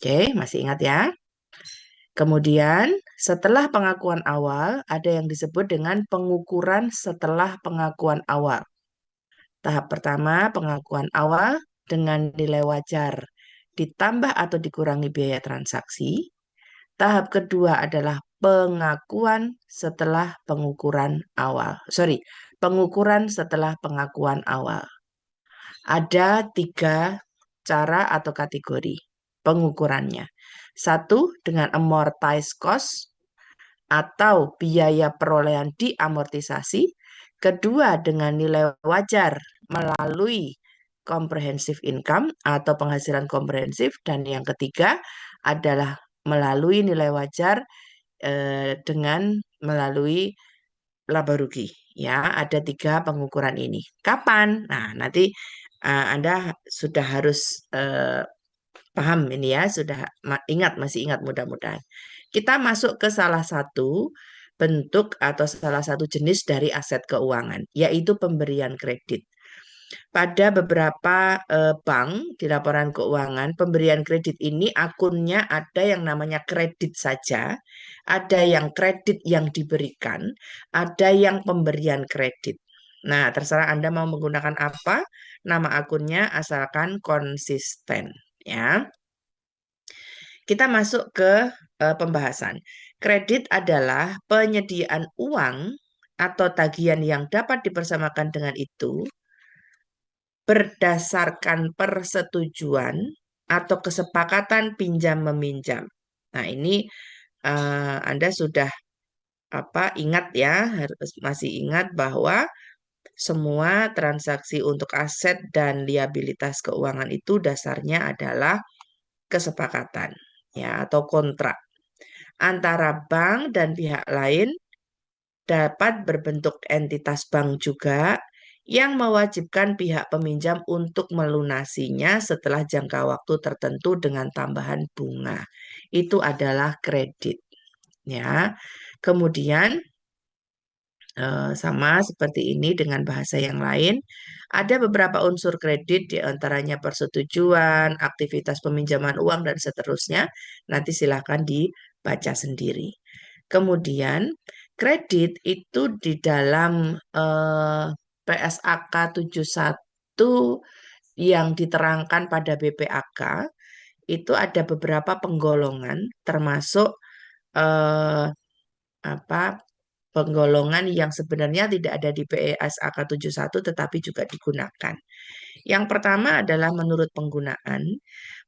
Oke, masih ingat ya? Kemudian, setelah pengakuan awal, ada yang disebut dengan pengukuran setelah pengakuan awal. Tahap pertama, pengakuan awal dengan nilai wajar ditambah atau dikurangi biaya transaksi. Tahap kedua adalah pengakuan setelah pengukuran awal. Sorry, pengukuran setelah pengakuan awal. Ada 3 cara atau kategori pengukurannya. Satu, dengan amortized cost atau biaya perolehan diamortisasi. Kedua, dengan nilai wajar melalui comprehensive income atau penghasilan komprehensif. Dan yang ketiga adalah melalui nilai wajar dengan melalui laba rugi. Ya, ada 3 pengukuran ini. Kapan? Nah, nanti Anda sudah harus paham ini ya, sudah masih ingat mudah-mudahan. Kita masuk ke salah satu bentuk atau salah satu jenis dari aset keuangan, yaitu pemberian kredit. Pada beberapa bank di laporan keuangan, pemberian kredit ini akunnya ada yang namanya kredit saja, ada yang kredit yang diberikan, ada yang pemberian kredit. Nah, terserah Anda mau menggunakan apa, nama akunnya asalkan konsisten, ya. Kita masuk ke pembahasan. Kredit adalah penyediaan uang atau tagihan yang dapat dipersamakan dengan itu berdasarkan persetujuan atau kesepakatan pinjam meminjam. Nah, ini Anda sudah ingat ya, harus masih ingat bahwa semua transaksi untuk aset dan liabilitas keuangan itu dasarnya adalah kesepakatan ya atau kontrak antara bank dan pihak lain, dapat berbentuk entitas bank juga yang mewajibkan pihak peminjam untuk melunasinya setelah jangka waktu tertentu dengan tambahan bunga. Itu adalah kredit ya. Kemudian sama seperti ini dengan bahasa yang lain. Ada beberapa unsur kredit, diantaranya persetujuan, aktivitas peminjaman uang, dan seterusnya. Nanti silahkan dibaca sendiri. Kemudian, kredit itu di dalam PSAK 71 yang diterangkan pada BPAK, itu ada beberapa penggolongan, termasuk eh, apa penggolongan yang sebenarnya tidak ada di PSAK 71 tetapi juga digunakan. Yang pertama adalah menurut penggunaan.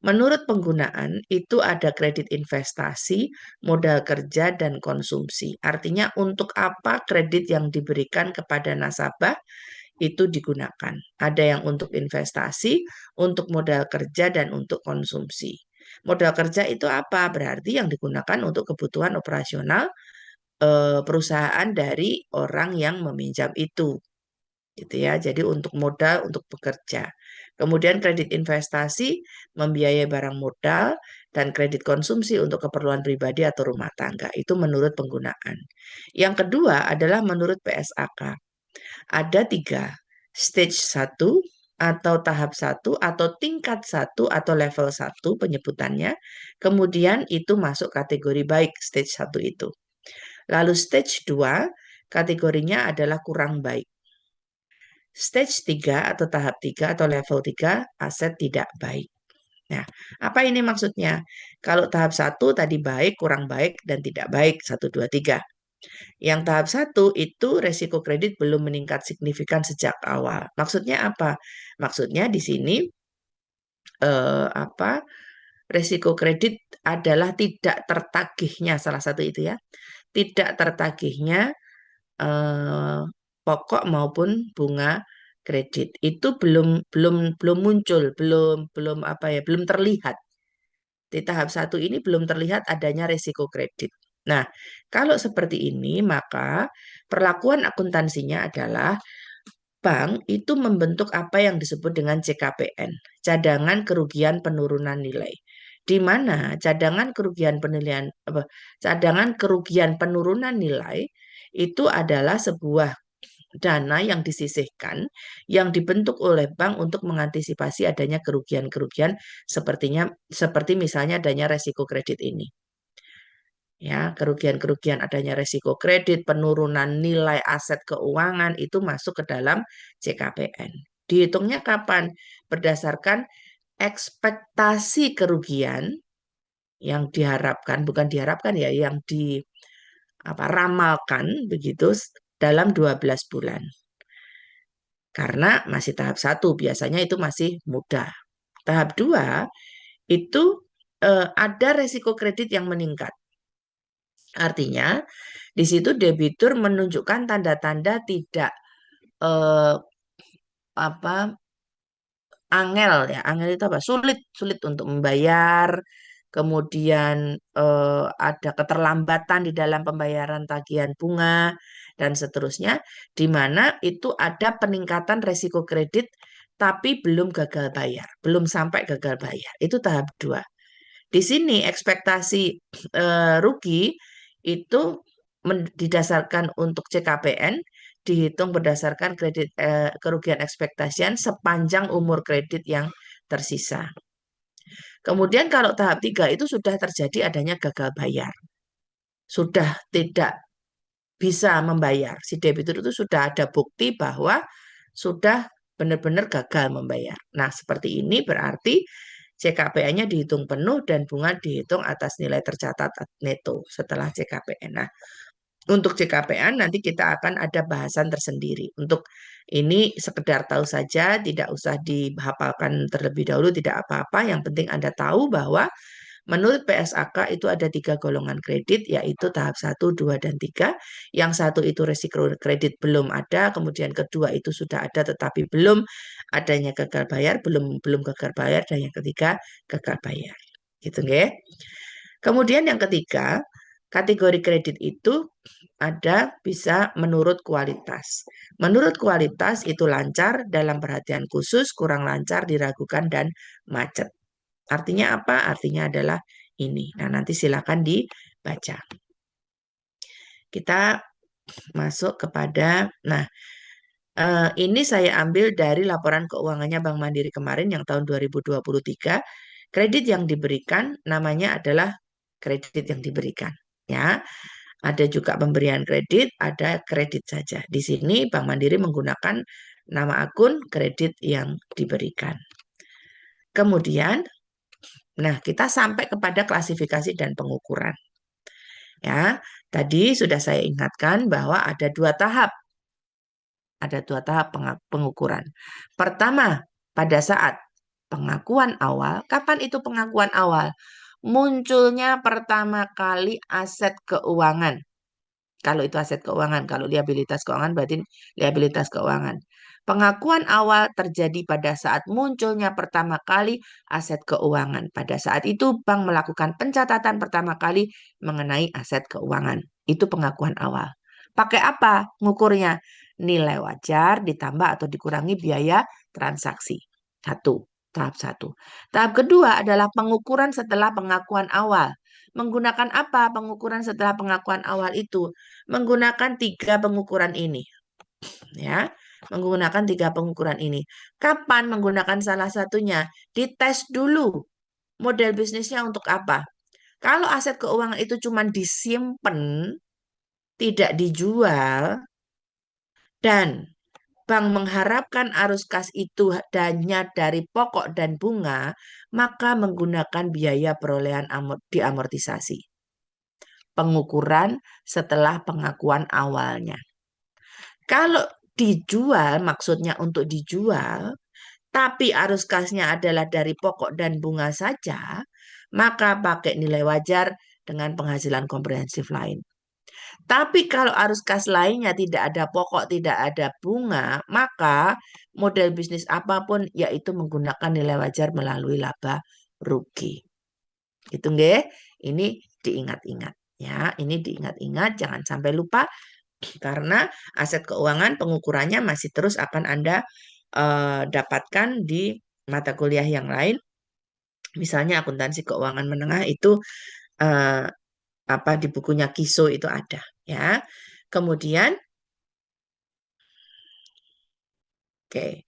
Menurut penggunaan itu ada kredit investasi, modal kerja, dan konsumsi. Artinya untuk apa kredit yang diberikan kepada nasabah itu digunakan. Ada yang untuk investasi, untuk modal kerja, dan untuk konsumsi. Modal kerja itu apa? Berarti yang digunakan untuk kebutuhan operasional perusahaan dari orang yang meminjam itu, gitu ya. Jadi untuk modal untuk bekerja. Kemudian kredit investasi membiayai barang modal dan kredit konsumsi untuk keperluan pribadi atau rumah tangga. Itu menurut penggunaan. Yang kedua adalah menurut PSAK. Ada 3, stage 1 atau tahap 1 atau tingkat 1 atau level 1 penyebutannya. Kemudian itu masuk kategori baik stage 1 itu. Lalu stage 2 kategorinya adalah kurang baik. Stage 3 atau tahap 3 atau level 3 aset tidak baik. Nah, apa ini maksudnya? Kalau tahap 1 tadi baik, kurang baik, dan tidak baik, 1, 2, 3. Yang tahap 1 itu resiko kredit belum meningkat signifikan sejak awal. Maksudnya apa? Maksudnya di sini eh, apa? Resiko kredit adalah tidak tertagihnya, salah satu itu ya. Tidak tertagihnya eh, pokok maupun bunga kredit itu belum muncul, belum terlihat. Di tahap 1 ini belum terlihat adanya resiko kredit. Nah, kalau seperti ini maka perlakuan akuntansinya adalah bank itu membentuk apa yang disebut dengan CKPN, cadangan kerugian penurunan nilai. Di mana cadangan kerugian penurunan nilai itu adalah sebuah dana yang disisihkan yang dibentuk oleh bank untuk mengantisipasi adanya kerugian-kerugian seperti misalnya adanya resiko kredit ini. Ya, kerugian-kerugian adanya resiko kredit, penurunan nilai aset keuangan itu masuk ke dalam CKPN. Dihitungnya kapan? Berdasarkan ekspektasi kerugian yang diharapkan, bukan diharapkan ya, yang ramalkan begitu dalam 12 bulan. Karena masih tahap 1, biasanya itu masih mudah. Tahap 2 itu ada resiko kredit yang meningkat. Artinya, di situ debitur menunjukkan tanda-tanda tidak eh, apa angel ya. Angel itu apa? Sulit, sulit untuk membayar. Kemudian ada keterlambatan di dalam pembayaran tagihan bunga dan seterusnya, di mana itu ada peningkatan resiko kredit tapi belum gagal bayar, belum sampai gagal bayar. Itu tahap 2. Di sini ekspektasi rugi itu didasarkan untuk CKPN dihitung berdasarkan kerugian ekspektasian sepanjang umur kredit yang tersisa. Kemudian kalau tahap 3 itu sudah terjadi adanya gagal bayar. Sudah tidak bisa membayar. Si debitur itu sudah ada bukti bahwa sudah benar-benar gagal membayar. Nah, seperti ini berarti CKPN-nya dihitung penuh dan bunga dihitung atas nilai tercatat neto setelah CKPN. Nah, untuk CKPN nanti kita akan ada bahasan tersendiri. Untuk ini sekedar tahu saja, tidak usah dihafalkan terlebih dahulu, tidak apa-apa. Yang penting Anda tahu bahwa menurut PSAK itu ada 3 golongan kredit, yaitu tahap 1, 2, dan 3. Yang satu itu risiko kredit belum ada, kemudian kedua itu sudah ada tetapi belum adanya gagal bayar, belum gagal bayar, dan yang ketiga gagal bayar. Gitu nggih. Kemudian yang ketiga, kategori kredit itu ada bisa menurut kualitas. Menurut kualitas itu lancar, dalam perhatian khusus, kurang lancar, diragukan, dan macet. Artinya apa? Artinya adalah ini. Nah, nanti silakan dibaca. Kita masuk kepada, nah, ini saya ambil dari laporan keuangannya Bank Mandiri kemarin yang tahun 2023. Kredit yang diberikan namanya adalah kredit yang diberikan. Ya, ada juga pemberian kredit, ada kredit saja. Di sini Bank Mandiri menggunakan nama akun kredit yang diberikan. Kemudian, nah kita sampai kepada klasifikasi dan pengukuran. Ya, tadi sudah saya ingatkan bahwa ada 2 tahap. Ada 2 tahap pengukuran. Pertama, pada saat pengakuan awal. Kapan itu pengakuan awal? Munculnya pertama kali aset keuangan. Kalau itu aset keuangan, kalau liabilitas keuangan berarti liabilitas keuangan. Pengakuan awal terjadi pada saat munculnya pertama kali aset keuangan. Pada saat itu bank melakukan pencatatan pertama kali mengenai aset keuangan. Itu pengakuan awal. Pakai apa ngukurnya? Nilai wajar ditambah atau dikurangi biaya transaksi. Tahap satu. Tahap kedua adalah pengukuran setelah pengakuan awal. Menggunakan apa pengukuran setelah pengakuan awal itu? Menggunakan 3 pengukuran ini. Ya, menggunakan 3 pengukuran ini. Kapan menggunakan salah satunya? Dites dulu model bisnisnya untuk apa. Kalau aset keuangan itu cuma disimpan, tidak dijual, dan bank mengharapkan arus kas itu hanya dari pokok dan bunga, maka menggunakan biaya perolehan diamortisasi. Pengukuran setelah pengakuan awalnya. Kalau dijual, maksudnya untuk dijual, tapi arus kasnya adalah dari pokok dan bunga saja, maka pakai nilai wajar dengan penghasilan komprehensif lain. Tapi kalau arus kas lainnya tidak ada pokok, tidak ada bunga, maka model bisnis apapun yaitu menggunakan nilai wajar melalui laba rugi. Itu nggih. Ini diingat-ingat ya, ini diingat-ingat jangan sampai lupa karena aset keuangan pengukurannya masih terus akan Anda dapatkan di mata kuliah yang lain. Misalnya akuntansi keuangan menengah itu eh, di bukunya Kiso itu ada ya. Kemudian Oke.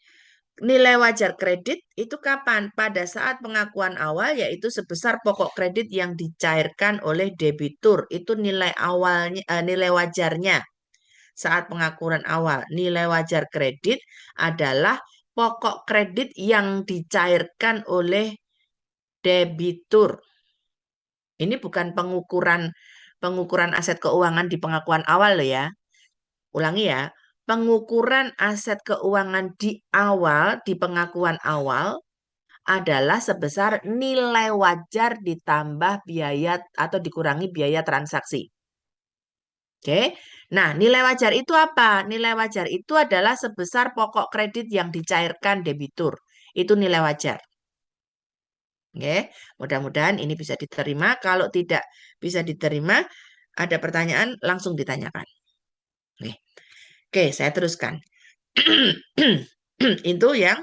Nilai wajar kredit itu kapan? Pada saat pengakuan awal, yaitu sebesar pokok kredit yang dicairkan oleh debitur. Itu nilai awalnya, nilai wajarnya saat pengakuan awal. Nilai wajar kredit adalah pokok kredit yang dicairkan oleh debitur. Ini bukan pengukuran aset keuangan di pengakuan awal loh ya. Ulangi ya. Pengukuran aset keuangan di awal, di pengakuan awal adalah sebesar nilai wajar ditambah biaya atau dikurangi biaya transaksi. Oke. Nah, nilai wajar itu apa? Nilai wajar itu adalah sebesar pokok kredit yang dicairkan debitur. Itu nilai wajar. Oke. Mudah-mudahan ini bisa diterima. Kalau tidak bisa diterima, ada pertanyaan langsung ditanyakan. Oke. Oke, saya teruskan. Itu yang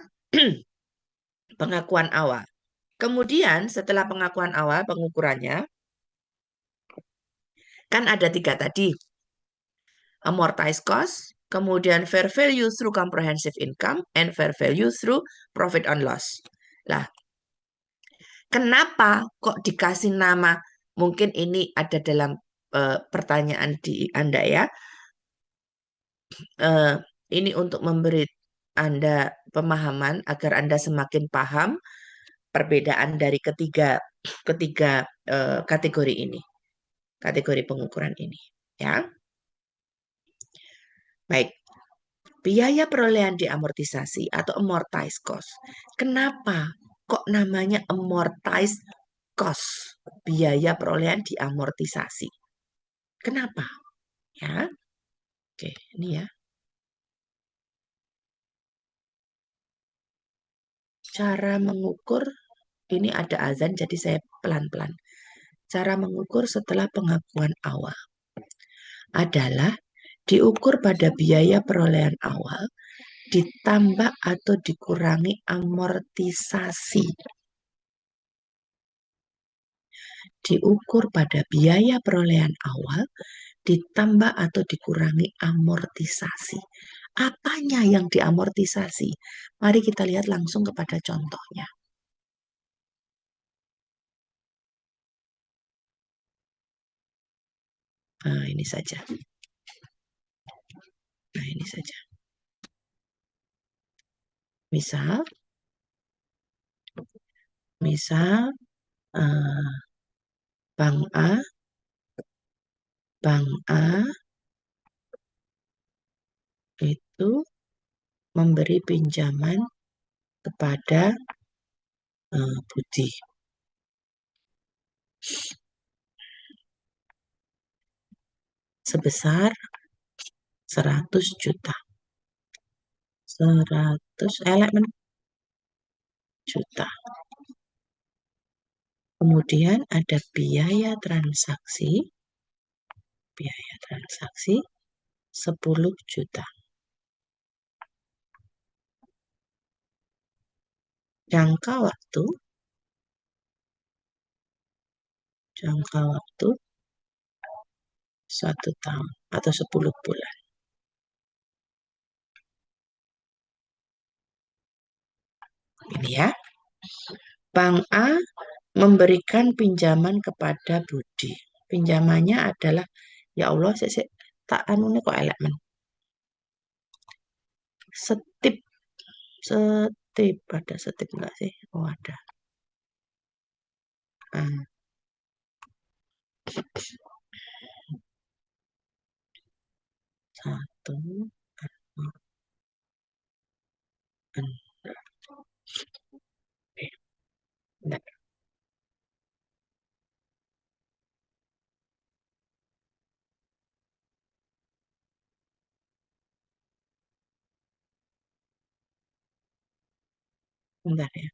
pengakuan awal. Kemudian setelah pengakuan awal pengukurannya, kan ada 3 tadi. Amortized cost, kemudian fair value through comprehensive income, and fair value through profit and loss. Lah, kenapa kok dikasih nama? Mungkin ini ada dalam pertanyaan di Anda ya. Ini untuk memberi Anda pemahaman agar Anda semakin paham perbedaan dari ketiga kategori ini, kategori pengukuran ini, ya. Baik, biaya perolehan diamortisasi atau amortized cost. Kenapa kok namanya amortized cost? Biaya perolehan diamortisasi. Kenapa? Ya, oke, ini ya. Cara mengukur, ini ada azan jadi saya pelan-pelan. Cara mengukur setelah pengakuan awal adalah diukur pada biaya perolehan awal ditambah atau dikurangi amortisasi. Diukur pada biaya perolehan awal ditambah atau dikurangi amortisasi. Apanya yang diamortisasi? Mari kita lihat langsung kepada contohnya. Nah, ini saja. Nah, ini saja. Misal Bank A itu memberi pinjaman kepada Budi. Sebesar 100 juta. 100 juta. Kemudian ada biaya transaksi 10 juta. Jangka waktu 1 tahun atau 10 bulan. Ini ya. Bank A memberikan pinjaman kepada Budi. Pinjamannya adalah, ya Allah, saya tak anune kok elemen. Setip, ada setip enggak sih? Oh, ada. Satu. Bentar. Bentar ya.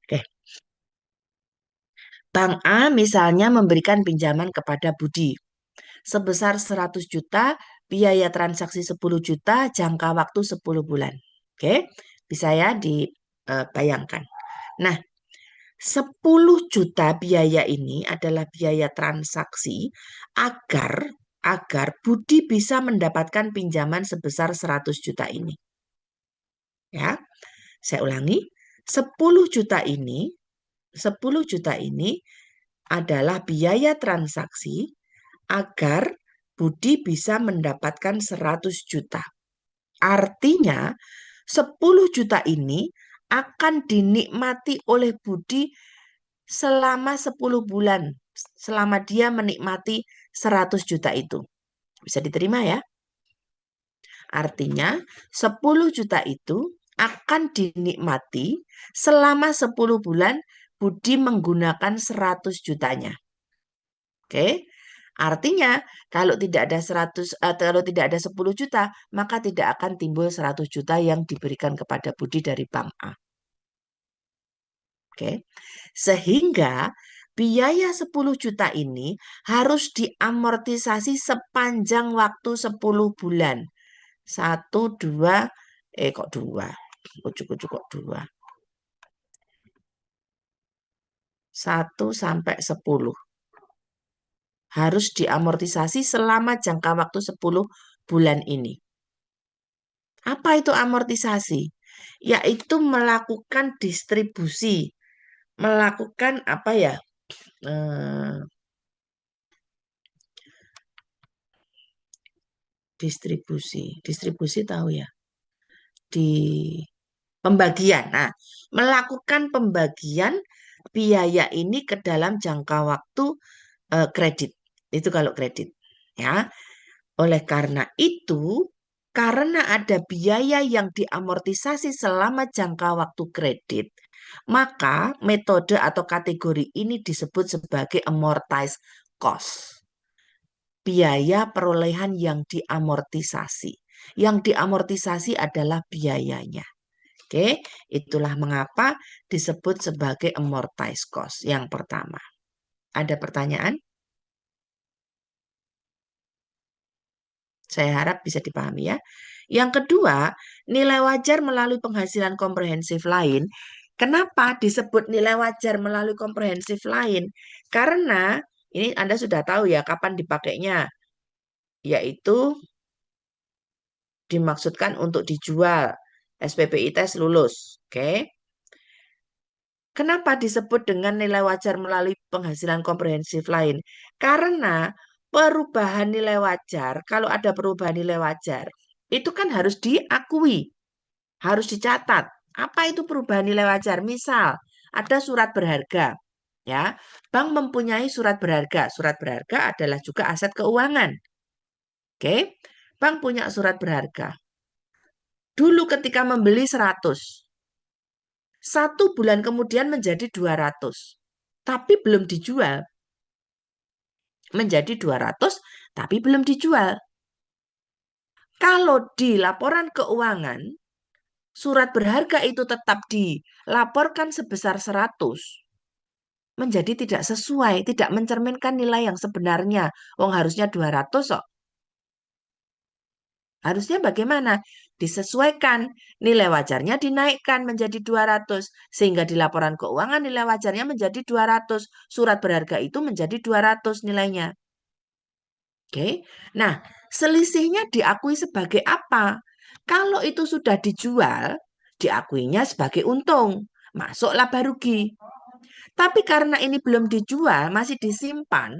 Oke. Bank A misalnya memberikan pinjaman kepada Budi sebesar 100 juta, biaya transaksi 10 juta, jangka waktu 10 bulan. Oke, bisa ya dibayangkan. Nah, 10 juta biaya ini adalah biaya transaksi agar agar Budi bisa mendapatkan pinjaman sebesar 100 juta ini. Ya, saya ulangi, 10 juta ini 10 juta ini adalah biaya transaksi agar Budi bisa mendapatkan 100 juta. Artinya 10 juta ini akan dinikmati oleh Budi selama 10 bulan. Selama dia menikmati 100 juta itu. Bisa diterima ya? Artinya 10 juta itu akan dinikmati selama 10 bulan Budi menggunakan 100 jutanya. Oke? Artinya kalau tidak ada 10 juta, maka tidak akan timbul 100 juta yang diberikan kepada Budi dari Bank A. Oke. Sehingga biaya 10 juta ini harus diamortisasi sepanjang waktu 10 bulan. 1, 2, kok 2? Ujuk-ujuk kok 2. 1 sampai 10. Harus diamortisasi selama jangka waktu 10 bulan ini. Apa itu amortisasi? Yaitu melakukan distribusi. Melakukan apa ya? Distribusi tahu ya? Di pembagian. Nah, melakukan pembagian biaya ini ke dalam jangka waktu kredit. Itu kalau kredit, ya. Oleh karena itu, karena ada biaya yang diamortisasi selama jangka waktu kredit, maka metode atau kategori ini disebut sebagai amortized cost. Biaya perolehan yang diamortisasi. Yang diamortisasi adalah biayanya. Oke, itulah mengapa disebut sebagai amortized cost yang pertama. Ada pertanyaan? Saya harap bisa dipahami ya. Yang kedua, nilai wajar melalui penghasilan komprehensif lain. Kenapa disebut nilai wajar melalui komprehensif lain? Karena ini Anda sudah tahu ya kapan dipakainya, yaitu dimaksudkan untuk dijual. SPPI tes lulus. Oke. Kenapa disebut dengan nilai wajar melalui penghasilan komprehensif lain? Karena perubahan nilai wajar, kalau ada perubahan nilai wajar, itu kan harus diakui, harus dicatat. Apa itu perubahan nilai wajar? Misal, ada surat berharga, ya. Bank mempunyai surat berharga. Surat berharga adalah juga aset keuangan. Oke. Bank punya surat berharga. Dulu ketika membeli 100, 1 bulan kemudian menjadi 200, tapi belum dijual. Menjadi 200, tapi belum dijual. Kalau di laporan keuangan, surat berharga itu tetap dilaporkan sebesar 100, menjadi tidak sesuai, tidak mencerminkan nilai yang sebenarnya. Wong harusnya 200 kok. Harusnya bagaimana? Disesuaikan, nilai wajarnya dinaikkan menjadi 200, sehingga di laporan keuangan nilai wajarnya menjadi 200, surat berharga itu menjadi 200 nilainya. Oke. Nah, selisihnya diakui sebagai apa? Kalau itu sudah dijual, diakuinya sebagai untung, masuk laba rugi. Tapi karena ini belum dijual, masih disimpan,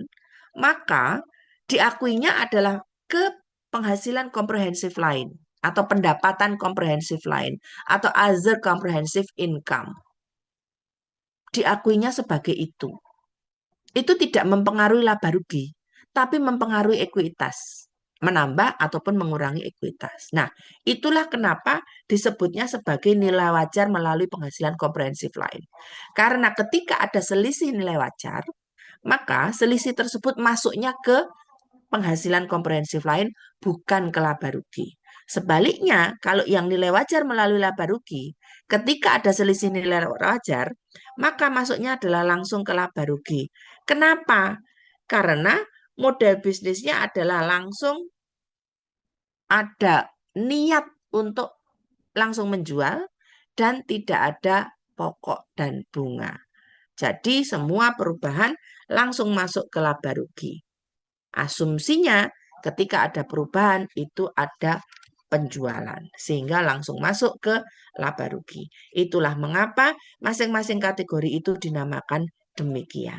maka diakuinya adalah ke penghasilan komprehensif lain atau pendapatan komprehensif lain atau other comprehensive income. Diakuinya sebagai itu. Itu tidak mempengaruhi laba rugi, tapi mempengaruhi ekuitas, menambah ataupun mengurangi ekuitas. Nah, itulah kenapa disebutnya sebagai nilai wajar melalui penghasilan komprehensif lain. Karena ketika ada selisih nilai wajar, maka selisih tersebut masuknya ke penghasilan komprehensif lain, bukan ke laba rugi. Sebaliknya, kalau yang nilai wajar melalui laba rugi, ketika ada selisih nilai wajar, maka masuknya adalah langsung ke laba rugi. Kenapa? Karena model bisnisnya adalah langsung ada niat untuk langsung menjual dan tidak ada pokok dan bunga. Jadi semua perubahan langsung masuk ke laba rugi. Asumsinya ketika ada perubahan itu ada penjualan sehingga langsung masuk ke laba rugi. Itulah mengapa masing-masing kategori itu dinamakan demikian.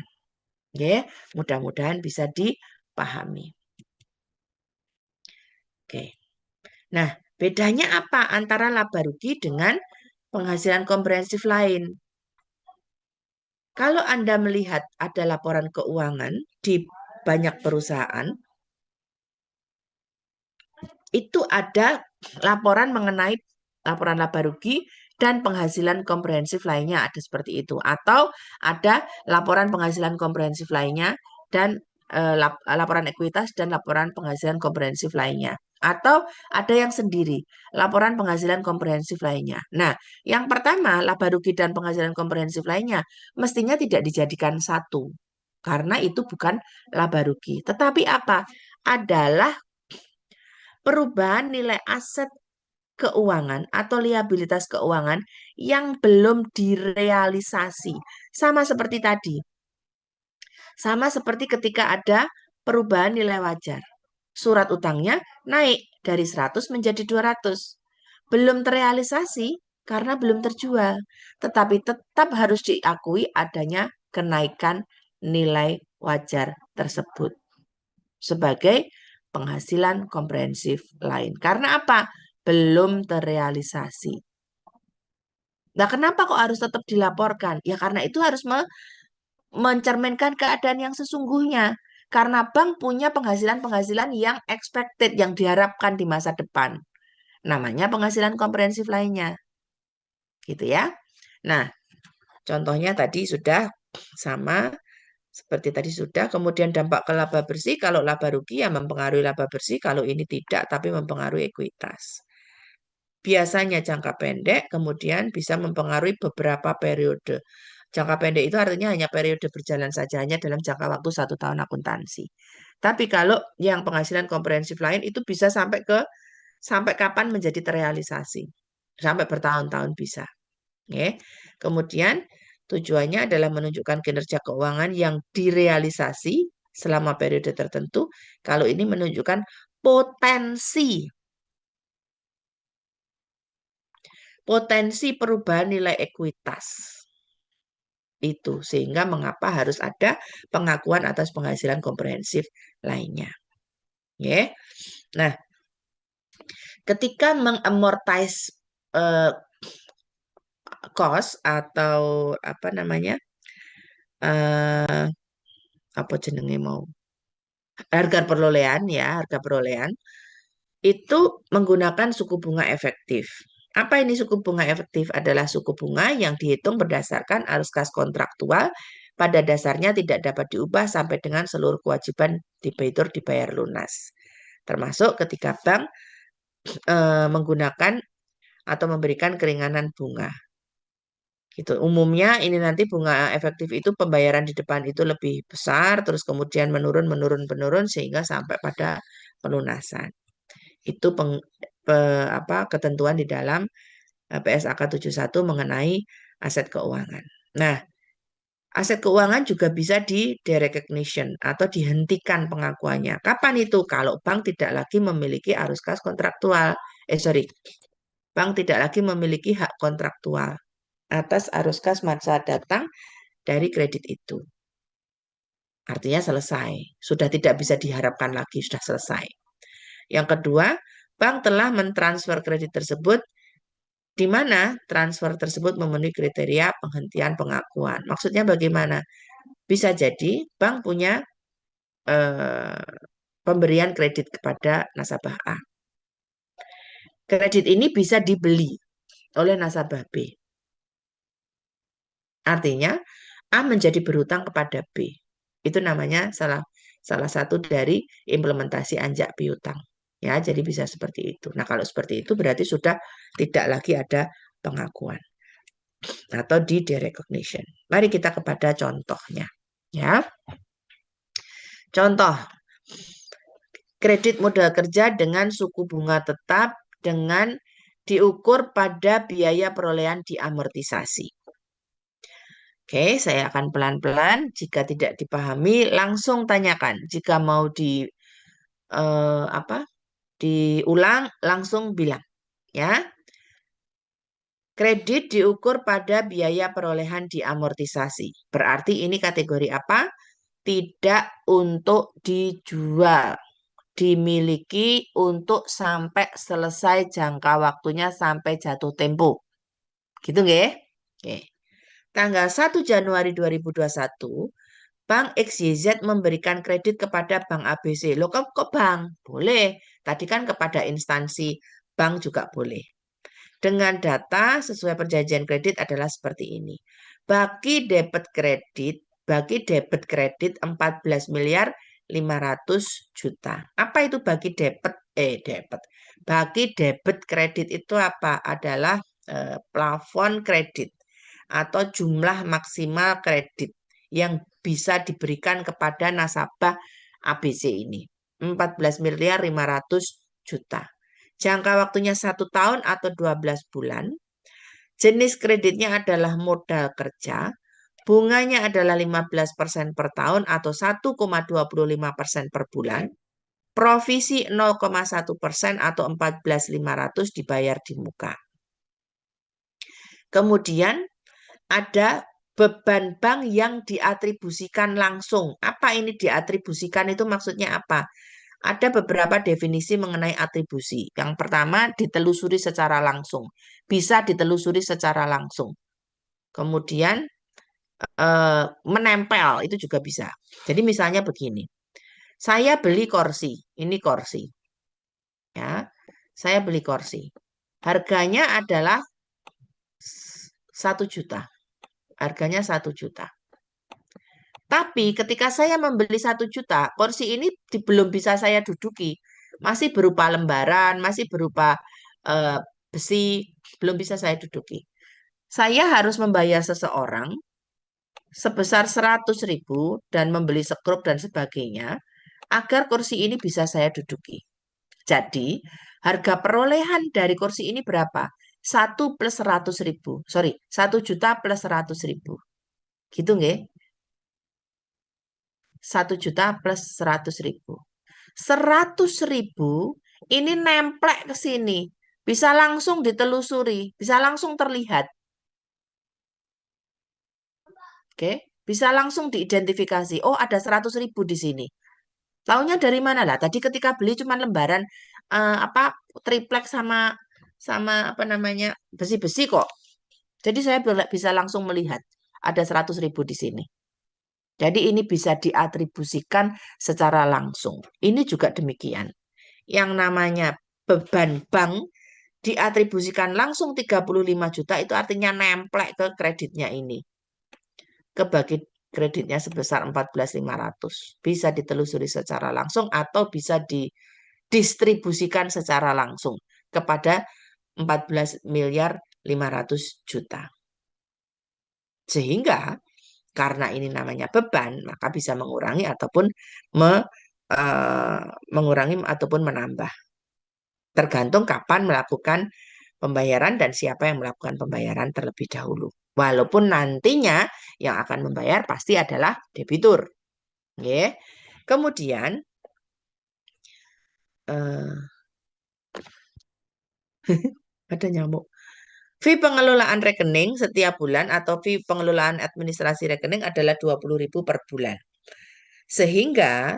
Oke, mudah-mudahan bisa dipahami. Oke. Nah, bedanya apa antara laba rugi dengan penghasilan komprehensif lain? Kalau Anda melihat ada laporan keuangan di banyak perusahaan, itu ada laporan mengenai laporan laba rugi dan penghasilan komprehensif lainnya ada seperti itu. Atau ada laporan penghasilan komprehensif lainnya dan laporan ekuitas dan laporan penghasilan komprehensif lainnya. Atau ada yang sendiri, laporan penghasilan komprehensif lainnya. Nah, yang pertama, laba rugi dan penghasilan komprehensif lainnya mestinya tidak dijadikan satu. Karena itu bukan laba rugi. Tetapi apa? Adalah perubahan nilai aset keuangan atau liabilitas keuangan yang belum direalisasi. Sama seperti tadi. Sama seperti ketika ada perubahan nilai wajar. Surat utangnya naik dari 100 menjadi 200. Belum terrealisasi karena belum terjual. Tetapi tetap harus diakui adanya kenaikan nilai wajar tersebut sebagai penghasilan komprehensif lain. Karena apa? Belum terrealisasi. Nah, kenapa kok harus tetap dilaporkan? Ya karena itu harus mencerminkan keadaan yang sesungguhnya. Karena bank punya penghasilan-penghasilan yang expected, yang diharapkan di masa depan. Namanya penghasilan komprehensif lainnya. Gitu ya. Nah, contohnya tadi sudah sama seperti tadi sudah. Kemudian dampak ke laba bersih. Kalau laba rugi ya mempengaruhi laba bersih. Kalau ini tidak, tapi mempengaruhi ekuitas. Biasanya jangka pendek, kemudian bisa mempengaruhi beberapa periode. Jangka pendek itu artinya hanya periode berjalan saja, hanya dalam jangka waktu 1 tahun akuntansi. Tapi kalau yang penghasilan komprehensif lain itu bisa sampai kapan menjadi terrealisasi, sampai bertahun-tahun bisa. Oke. Kemudian tujuannya adalah menunjukkan kinerja keuangan yang direalisasi selama periode tertentu. Kalau ini menunjukkan potensi perubahan nilai ekuitas. Itu sehingga mengapa harus ada pengakuan atas penghasilan komprehensif lainnya. Ya. Nah, ketika mengamortize cost atau apa namanya? Apa jenenge mau? Harga perolehan ya, harga perolehan itu menggunakan suku bunga efektif. Apa ini suku bunga efektif? Adalah suku bunga yang dihitung berdasarkan arus kas kontraktual pada dasarnya tidak dapat diubah sampai dengan seluruh kewajiban debitur dibayar lunas. Termasuk ketika bank menggunakan atau memberikan keringanan bunga. Gitu. Umumnya ini nanti bunga efektif itu pembayaran di depan itu lebih besar, terus kemudian menurun sehingga sampai pada pelunasan. Itu ketentuan di dalam PSAK 71 mengenai aset keuangan. Nah, aset keuangan juga bisa di derecognition atau dihentikan pengakuannya. Kapan itu? Kalau bank tidak lagi memiliki arus kas kontraktual. Bank tidak lagi memiliki hak kontraktual atas arus kas masa datang dari kredit itu. Artinya selesai. Sudah tidak bisa diharapkan lagi, sudah selesai. Yang kedua, bank telah mentransfer kredit tersebut di mana transfer tersebut memenuhi kriteria penghentian pengakuan. Maksudnya bagaimana? Bisa jadi bank punya pemberian kredit kepada nasabah A. Kredit ini bisa dibeli oleh nasabah B. Artinya A menjadi berhutang kepada B. Itu namanya salah satu dari implementasi anjak piutang. Ya, jadi bisa seperti itu. Nah, kalau seperti itu berarti sudah tidak lagi ada pengakuan atau di derecognition. Mari kita kepada contohnya. Ya. Contoh, kredit modal kerja dengan suku bunga tetap dengan diukur pada biaya perolehan diamortisasi. Oke, saya akan pelan-pelan. Jika tidak dipahami, langsung tanyakan. Jika mau apa? Diulang, langsung bilang, ya. Kredit diukur pada biaya perolehan diamortisasi. Berarti ini kategori apa? Tidak untuk dijual, dimiliki untuk sampai selesai jangka waktunya sampai jatuh tempo. Gitu nggih? Oke. Tanggal 1 Januari 2021, Bank XYZ memberikan kredit kepada Bank ABC. Loh, kok bank? Boleh. Tadi kan kepada instansi bank juga boleh. Dengan data sesuai perjanjian kredit adalah seperti ini. Bagi debit kredit 14 miliar 500 juta. Apa itu bagi debit? Bagi debit kredit itu apa? Adalah plafon kredit atau jumlah maksimal kredit yang bisa diberikan kepada nasabah ABC ini. 14 miliar 500 juta. Jangka waktunya 1 tahun atau 12 bulan. Jenis kreditnya adalah modal kerja. Bunganya adalah 15% per tahun atau 1,25% per bulan. Provisi 0,1% atau 14.500 dibayar di muka. Kemudian ada beban bank yang diatribusikan langsung. Apa ini diatribusikan itu maksudnya apa? Ada beberapa definisi mengenai atribusi. Yang pertama, ditelusuri secara langsung. Bisa ditelusuri secara langsung. Kemudian, menempel, itu juga bisa. Jadi misalnya begini. Saya beli kursi. Ini kursi. Ya, saya beli kursi. Harganya adalah 1 juta. Harganya 1 juta. Tapi ketika saya membeli 1 juta, kursi ini belum bisa saya duduki. Masih berupa lembaran, masih berupa eh, besi, belum bisa saya duduki. Saya harus membayar seseorang sebesar 100.000 dan membeli sekrup dan sebagainya agar kursi ini bisa saya duduki. Jadi, harga perolehan dari kursi ini berapa? 1 plus 100.000. Sorry, 1 juta plus 100.000. Gitu nggih? 1 juta plus 100.000. 100.000 ini nemplek ke sini. Bisa langsung ditelusuri, bisa langsung terlihat. Oke, bisa langsung diidentifikasi. Oh, ada 100.000 di sini. Taunya dari mana lah? Tadi ketika beli cuma lembaran apa triplek sama sama apa namanya besi-besi kok. Jadi saya bisa langsung melihat ada 100.000 di sini. Jadi ini bisa diatribusikan secara langsung. Ini juga demikian. Yang namanya beban bank diatribusikan langsung 35 juta itu artinya nemplek ke kreditnya ini. Ke bagi kreditnya sebesar 14.500. Bisa ditelusuri secara langsung atau bisa didistribusikan secara langsung kepada 14 miliar 500 juta. Sehingga karena ini namanya beban, maka bisa mengurangi ataupun mengurangi ataupun menambah. Tergantung kapan melakukan pembayaran dan siapa yang melakukan pembayaran terlebih dahulu. Walaupun nantinya yang akan membayar pasti adalah debitur. Yeah. Kemudian ada nyamuk. Fee pengelolaan rekening setiap bulan atau fee pengelolaan administrasi rekening adalah 20.000 per bulan. Sehingga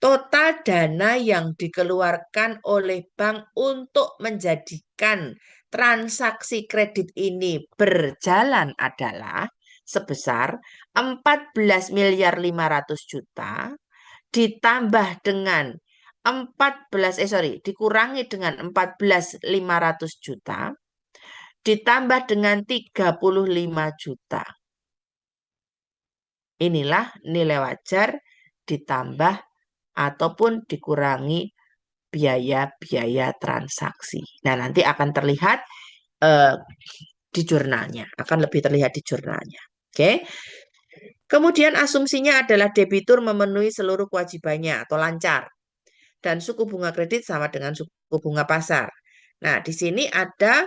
total dana yang dikeluarkan oleh bank untuk menjadikan transaksi kredit ini berjalan adalah sebesar 14 miliar 500 juta ditambah dengan dikurangi dengan 14.500 juta ditambah dengan 35 juta. Inilah nilai wajar ditambah ataupun dikurangi biaya-biaya transaksi. Nah, nanti akan terlihat di jurnalnya, akan lebih terlihat di jurnalnya. Oke. Kemudian asumsinya adalah debitur memenuhi seluruh kewajibannya atau lancar. Dan suku bunga kredit sama dengan suku bunga pasar. Nah, di sini ada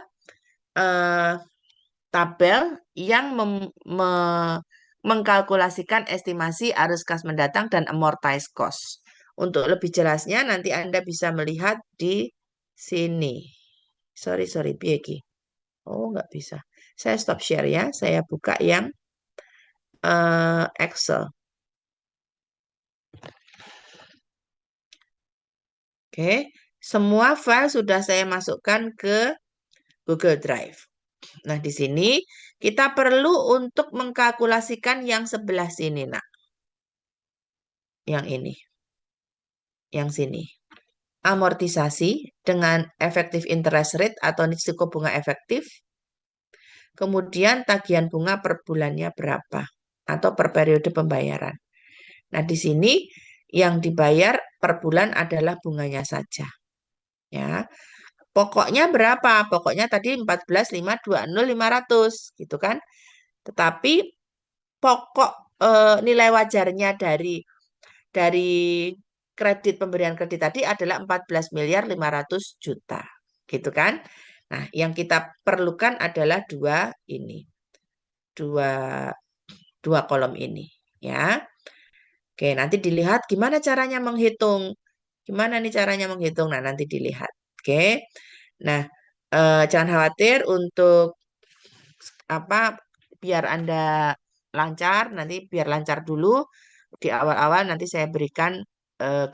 tabel yang mengkalkulasikan estimasi arus kas mendatang dan amortized cost. Untuk lebih jelasnya nanti Anda bisa melihat di sini. Sorry, Pieki. Oh, nggak bisa. Saya stop share ya. Saya buka yang Excel. Oke, semua file sudah saya masukkan ke Google Drive. Nah, di sini kita perlu untuk mengkalkulasikan yang sebelah sini, nak. Yang ini, yang sini. Amortisasi dengan effective interest rate atau suku bunga efektif. Kemudian tagihan bunga per bulannya berapa atau per periode pembayaran. Nah, di sini yang dibayar per bulan adalah bunganya saja. Ya. Pokoknya berapa? Pokoknya tadi 14.520.500 gitu kan. Tetapi pokok nilai wajarnya dari kredit pemberian kredit tadi adalah 14.500.000.000 gitu kan. Nah, yang kita perlukan adalah dua ini. Dua kolom ini ya. Oke, nanti dilihat gimana caranya menghitung. Gimana nih caranya menghitung? Nah, nanti dilihat. Oke. Nah, jangan khawatir untuk apa biar Anda lancar, nanti biar lancar dulu di awal-awal nanti saya berikan eh,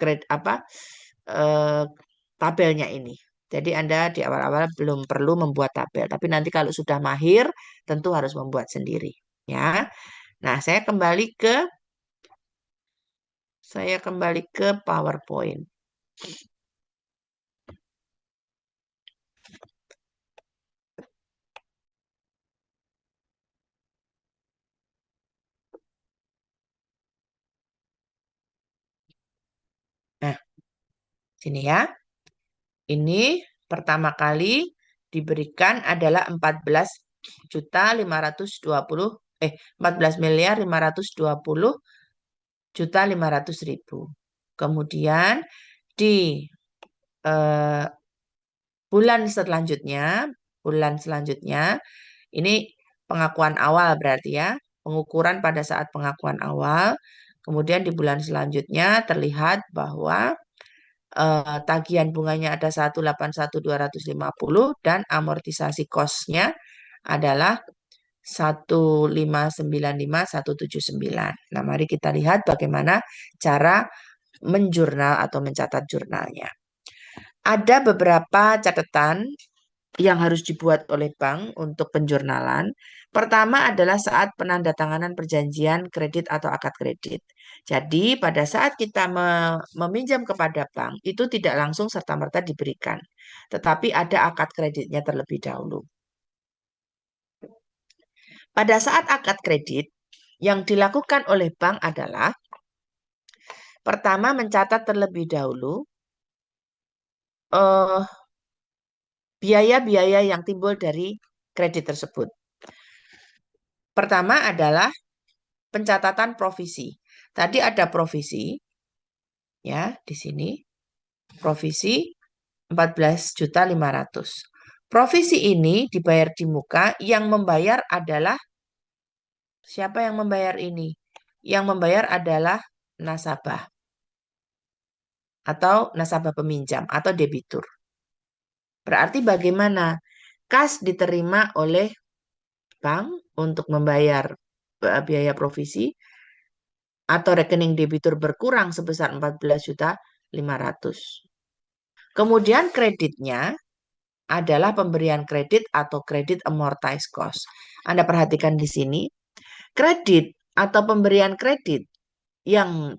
tabelnya ini. Jadi Anda di awal-awal belum perlu membuat tabel, tapi nanti kalau sudah mahir tentu harus membuat sendiri, ya. Nah, saya kembali ke PowerPoint. Nah, sini ya. Ini pertama kali diberikan adalah 14.520.000. Kemudian di eh, bulan selanjutnya ini pengakuan awal berarti ya, pengukuran pada saat pengakuan awal. Kemudian di bulan selanjutnya terlihat bahwa tagihan bunganya ada 181.250 dan amortisasi kosnya adalah 1.595.179. Nah, mari kita lihat bagaimana cara menjurnal atau mencatat jurnalnya. Ada beberapa catatan yang harus dibuat oleh bank untuk penjurnalan. Pertama adalah saat penandatanganan perjanjian kredit atau akad kredit. Jadi pada saat kita meminjam kepada bank, itu tidak langsung serta-merta diberikan. Tetapi ada akad kreditnya terlebih dahulu. Pada saat akad kredit, yang dilakukan oleh bank adalah pertama mencatat terlebih dahulu eh, biaya-biaya yang timbul dari kredit tersebut. Pertama adalah pencatatan provisi. Tadi ada provisi, ya, di sini. Provisi 14.500. Provisi ini dibayar di muka, yang membayar adalah, siapa yang membayar ini? Yang membayar adalah nasabah atau nasabah peminjam atau debitur. Berarti bagaimana? Kas diterima oleh bank untuk membayar biaya provisi, atau rekening debitur berkurang sebesar 14.500. Kemudian kreditnya adalah pemberian kredit atau kredit amortized cost. Anda perhatikan di sini, kredit atau pemberian kredit yang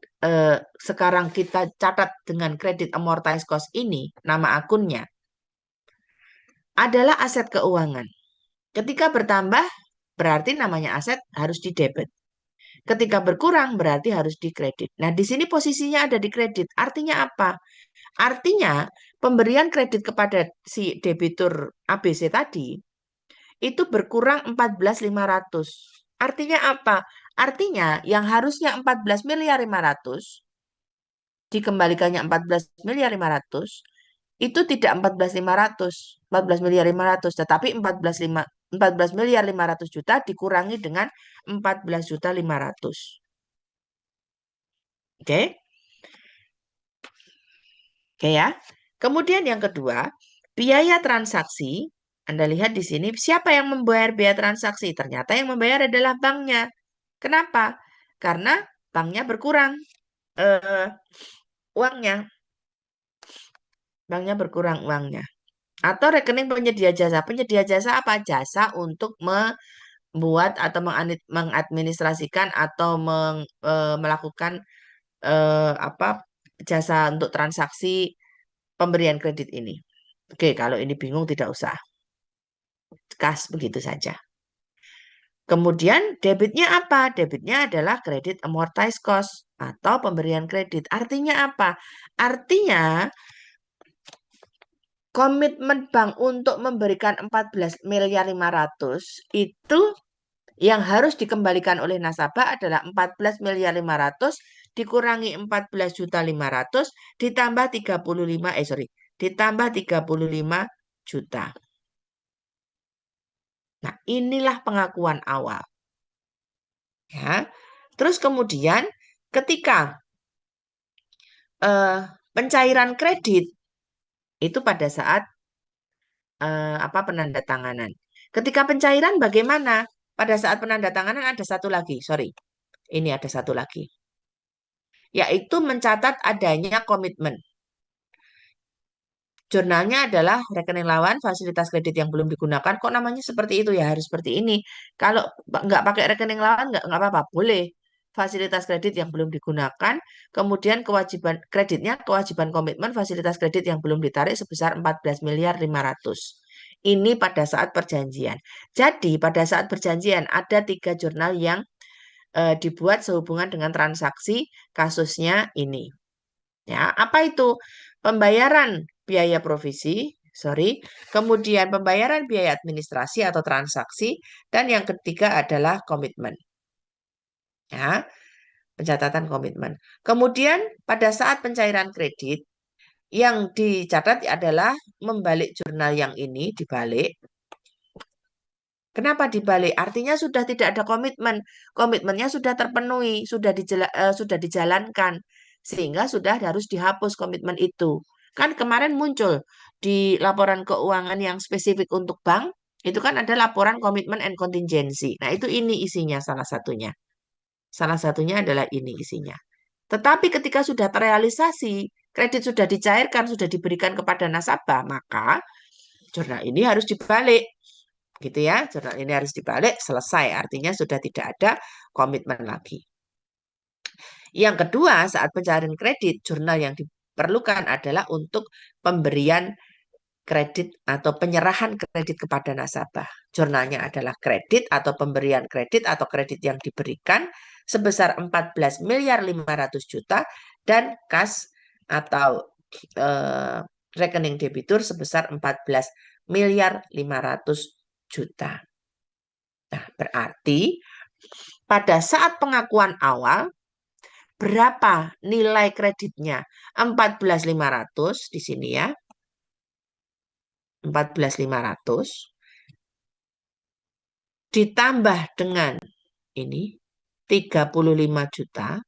sekarang kita catat dengan kredit amortized cost ini, nama akunnya, adalah aset keuangan. Ketika bertambah, berarti namanya aset harus didebit. Ketika berkurang, berarti harus dikredit. Nah, di sini posisinya ada di kredit. Artinya apa? Artinya, pemberian kredit kepada si debitur ABC tadi, itu berkurang 14.500. Artinya apa? Artinya, yang harusnya 14.500.000, dikembalikannya 14.500.000, itu tidak 14.500, 14.500.000, tetapi 14.500.000. 14.500.000 dikurangi dengan 14.500.000. Oke? Oke ya. Kemudian yang kedua, biaya transaksi. Anda lihat di sini, siapa yang membayar biaya transaksi? Ternyata yang membayar adalah banknya. Kenapa? Karena banknya berkurang eh, uangnya. Banknya berkurang uangnya. Atau rekening penyedia jasa. Penyedia jasa apa? Jasa untuk membuat atau mengadministrasikan atau melakukan apa jasa untuk transaksi pemberian kredit ini. Oke, kalau ini bingung tidak usah. Kas begitu saja. Kemudian debitnya apa? Debitnya adalah kredit amortized cost atau pemberian kredit. Artinya apa? Artinya komitmen bank untuk memberikan 14.500.000 itu yang harus dikembalikan oleh nasabah adalah 14.500.000 dikurangi 14.500.000 ditambah 35 ditambah 35 juta. Nah, inilah pengakuan awal. Ya. Terus kemudian ketika pencairan kredit itu pada saat penandatanganan. Ketika pencairan bagaimana? Pada saat penandatanganan ada satu lagi, sorry. Ini ada satu lagi. Yaitu mencatat adanya komitmen. Jurnalnya adalah rekening lawan, fasilitas kredit yang belum digunakan. Kok namanya seperti itu ya? Harus seperti ini. Kalau nggak pakai rekening lawan, nggak apa-apa. Boleh. Fasilitas kredit yang belum digunakan. Kemudian kewajiban kreditnya, kewajiban komitmen fasilitas kredit yang belum ditarik sebesar 14.500.000. Ini pada saat perjanjian. Jadi pada saat perjanjian ada 3 jurnal yang dibuat sehubungan dengan transaksi kasusnya ini. Ya, apa itu? Pembayaran biaya provisi, kemudian pembayaran biaya administrasi atau transaksi, dan yang ketiga adalah komitmen. Ya, pencatatan komitmen. Kemudian pada saat pencairan kredit, yang dicatat adalah membalik jurnal yang ini, dibalik. Kenapa dibalik? Artinya sudah tidak ada komitmen. Komitmennya sudah terpenuhi, sudah dijalankan. Sehingga sudah harus dihapus komitmen itu. Kan kemarin muncul di laporan keuangan yang spesifik untuk bank, itu kan ada laporan komitmen and contingency. Nah, itu ini isinya salah satunya. Salah satunya adalah ini isinya. Tetapi ketika sudah terrealisasi, kredit sudah dicairkan, sudah diberikan kepada nasabah, maka jurnal ini harus dibalik. Gitu ya, jurnal ini harus dibalik, selesai. Artinya sudah tidak ada komitmen lagi. Yang kedua, saat pencarian kredit, jurnal yang diperlukan adalah untuk pemberian kredit atau penyerahan kredit kepada nasabah. Jurnalnya adalah kredit atau pemberian kredit atau kredit yang diberikan sebesar 14.500.000 dan kas atau rekening debitur sebesar 14.500.000. Nah, berarti pada saat pengakuan awal berapa nilai kreditnya? 14.500 di sini ya. 14.500 ditambah dengan ini 35 juta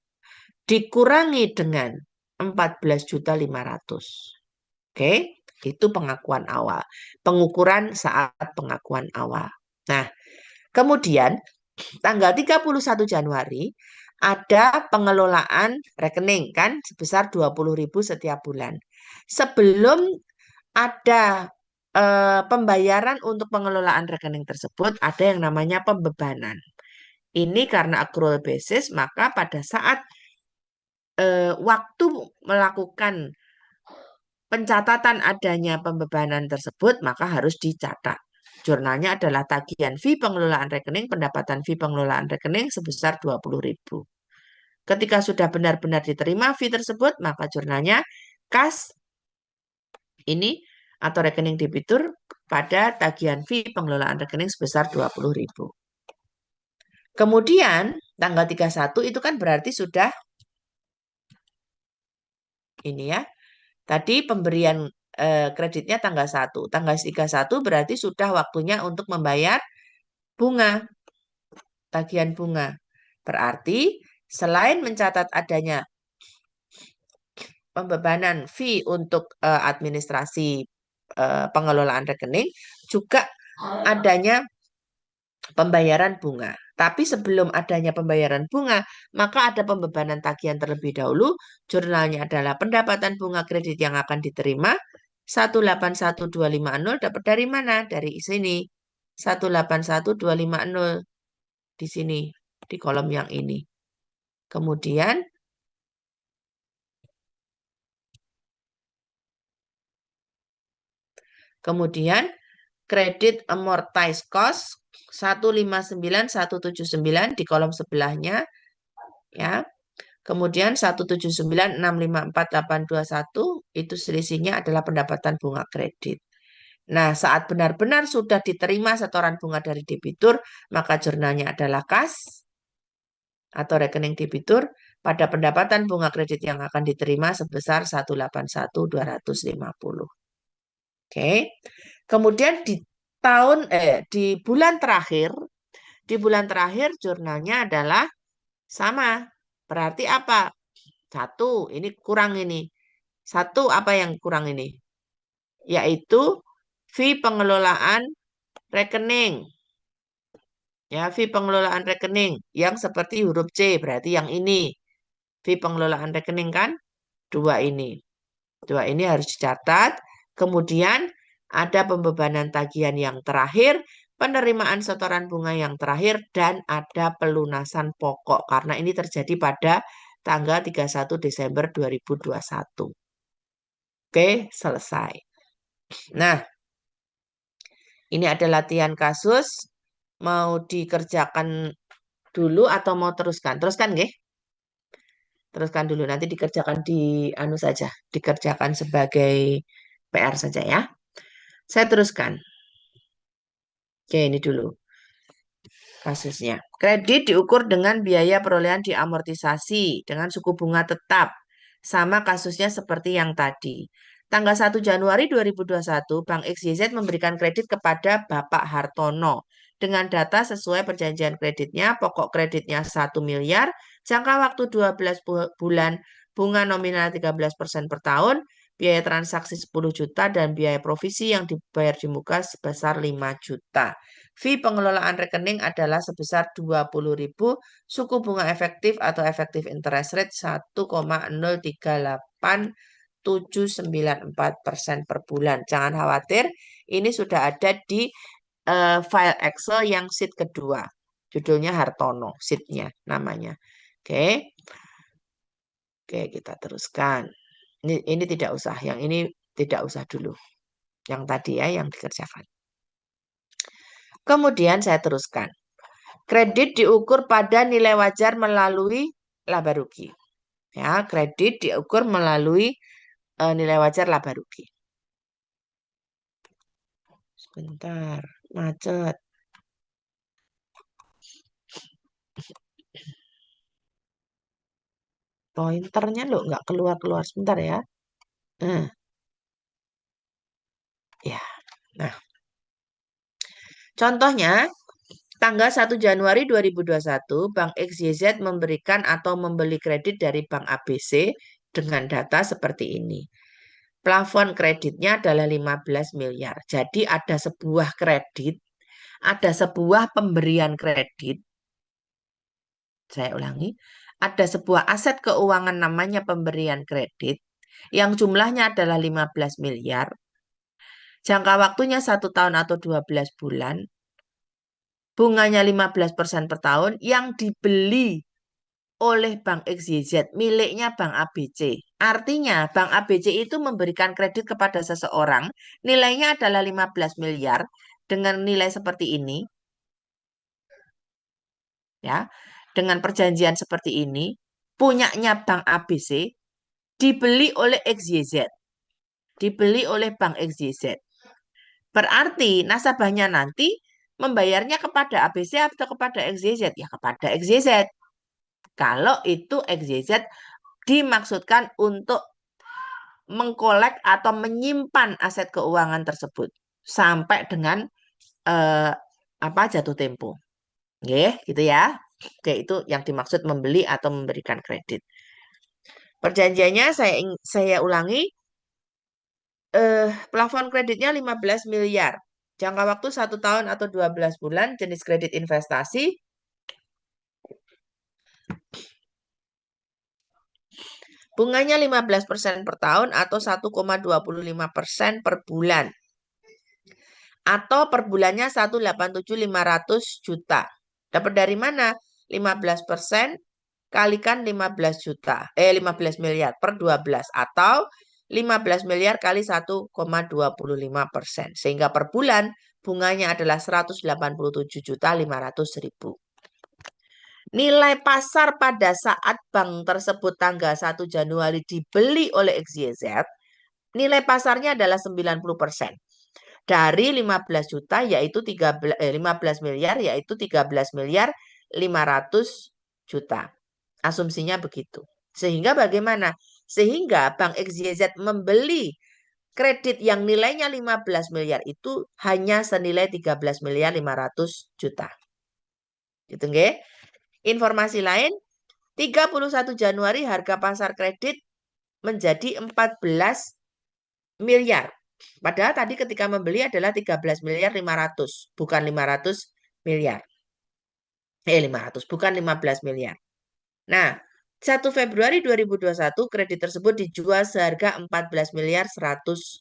dikurangi dengan 14.500.000. Oke, itu pengakuan awal. Pengukuran saat pengakuan awal. Nah, kemudian tanggal 31 Januari ada pengelolaan rekening kan sebesar 20.000 setiap bulan. Sebelum ada pembayaran untuk pengelolaan rekening tersebut ada yang namanya pembebanan. Ini karena accrual basis, maka pada saat waktu melakukan pencatatan adanya pembebanan tersebut, maka harus dicatat. Jurnalnya adalah tagihan fee pengelolaan rekening, pendapatan fee pengelolaan rekening sebesar 20.000. Ketika sudah benar-benar diterima fee tersebut, maka jurnalnya kas ini atau rekening debitur pada tagihan fee pengelolaan rekening sebesar 20.000. Kemudian tanggal 31 itu kan berarti sudah ini ya. Tadi pemberian kreditnya tanggal 1. Tanggal 31 berarti sudah waktunya untuk membayar bunga, tagihan bunga. Berarti selain mencatat adanya pembebanan fee untuk administrasi pengelolaan rekening, juga adanya pembayaran bunga. Tapi sebelum adanya pembayaran bunga, maka ada pembebanan tagihan terlebih dahulu. Jurnalnya adalah pendapatan bunga kredit yang akan diterima 181250 dapat dari mana? Dari sini. 181250 di sini, di kolom yang ini. Kemudian kredit amortized cost 159.179 di kolom sebelahnya, ya. Kemudian 179.654.821 itu selisihnya adalah pendapatan bunga kredit. Nah, saat benar-benar sudah diterima setoran bunga dari debitur, maka jurnalnya adalah kas atau rekening debitur pada pendapatan bunga kredit yang akan diterima sebesar 181.250. Oke. Kemudian di bulan terakhir jurnalnya adalah sama. Berarti apa? Satu, ini kurang ini. Satu, apa yang kurang ini? Yaitu fee pengelolaan rekening. Ya, fee pengelolaan rekening yang seperti huruf C, berarti yang ini. Fee pengelolaan rekening kan? Dua ini. Dua ini harus dicatat. Kemudian ada pembebanan tagihan yang terakhir, penerimaan setoran bunga yang terakhir, dan ada pelunasan pokok. Karena ini terjadi pada tanggal 31 Desember 2021. Oke, selesai. Nah, ini ada latihan kasus. Mau dikerjakan dulu atau mau teruskan? Teruskan, nggih? Teruskan dulu. Nanti dikerjakan di anu saja. Dikerjakan sebagai PR saja ya. Saya teruskan. Oke, ini dulu kasusnya. Kredit diukur dengan biaya perolehan diamortisasi dengan suku bunga tetap. Sama kasusnya seperti yang tadi. Tanggal 1 Januari 2021, Bank XYZ memberikan kredit kepada Bapak Hartono. Dengan data sesuai perjanjian kreditnya, pokok kreditnya 1 miliar, jangka waktu 12 bulan, bunga nominal 13% per tahun, biaya transaksi 10 juta, dan biaya provisi yang dibayar di muka sebesar 5 juta. Fee pengelolaan rekening adalah sebesar 20.000, suku bunga efektif atau efektif interest rate 1,038 794% per bulan. Jangan khawatir, ini sudah ada di file Excel yang sheet kedua. Judulnya Hartono, sheetnya namanya. Oke. Oke, kita teruskan. Ini tidak usah, yang ini tidak usah dulu. Yang tadi ya, yang dikerjakan. Kemudian saya teruskan. Kredit diukur pada nilai wajar melalui laba rugi. Ya, kredit diukur melalui nilai wajar laba rugi. Sebentar, macet. Pointernya lo nggak keluar-keluar sebentar ya. Ya, nah. Contohnya, tanggal 1 Januari 2021, Bank XYZ memberikan atau membeli kredit dari Bank ABC dengan data seperti ini. Plafon kreditnya adalah 15 miliar. Jadi ada sebuah kredit, ada sebuah pemberian kredit. Saya ulangi, ada sebuah aset keuangan namanya pemberian kredit yang jumlahnya adalah 15 miliar. Jangka waktunya 1 tahun atau 12 bulan. Bunganya 15% per tahun yang dibeli oleh Bank XYZ, miliknya Bank ABC. Artinya, Bank ABC itu memberikan kredit kepada seseorang, nilainya adalah 15 miliar dengan nilai seperti ini. Ya, dengan perjanjian seperti ini, punyanya Bank ABC, dibeli oleh XYZ. Dibeli oleh Bank XYZ. Berarti nasabahnya nanti membayarnya kepada ABC atau kepada XYZ? Ya, kepada XYZ. Kalau itu XYZ dimaksudkan untuk mengkolek atau menyimpan aset keuangan tersebut sampai dengan apa jatuh tempo. Nggih, gitu ya. Oke, itu yang dimaksud membeli atau memberikan kredit. Perjanjiannya saya ulangi, plafon kreditnya 15 miliar. Jangka waktu 1 tahun atau 12 bulan, jenis kredit investasi. Bunganya 15% per tahun atau 1,25% per bulan. Atau per bulannya 187.500 juta. Dapat dari mana? 15% kalikan 15 juta. 15 miliar per 12 atau 15 miliar kali 1,25%. Sehingga per bulan bunganya adalah 187.500.000. Nilai pasar pada saat bank tersebut tanggal 1 Januari dibeli oleh XYZ, nilai pasarnya adalah 90%. Dari 15 juta yaitu 15 miliar yaitu 13 miliar 500 juta. Asumsinya begitu. Sehingga bagaimana? Sehingga Bank XYZ membeli kredit yang nilainya 15 miliar itu hanya senilai 13 miliar 500 juta. Gitu nggih. Informasi lain, 31 Januari harga pasar kredit menjadi 14 miliar. Padahal tadi ketika membeli adalah 13 miliar 500, bukan 500 miliar. 500, bukan 15 miliar. Nah, 1 Februari 2021 kredit tersebut dijual seharga 14 miliar 100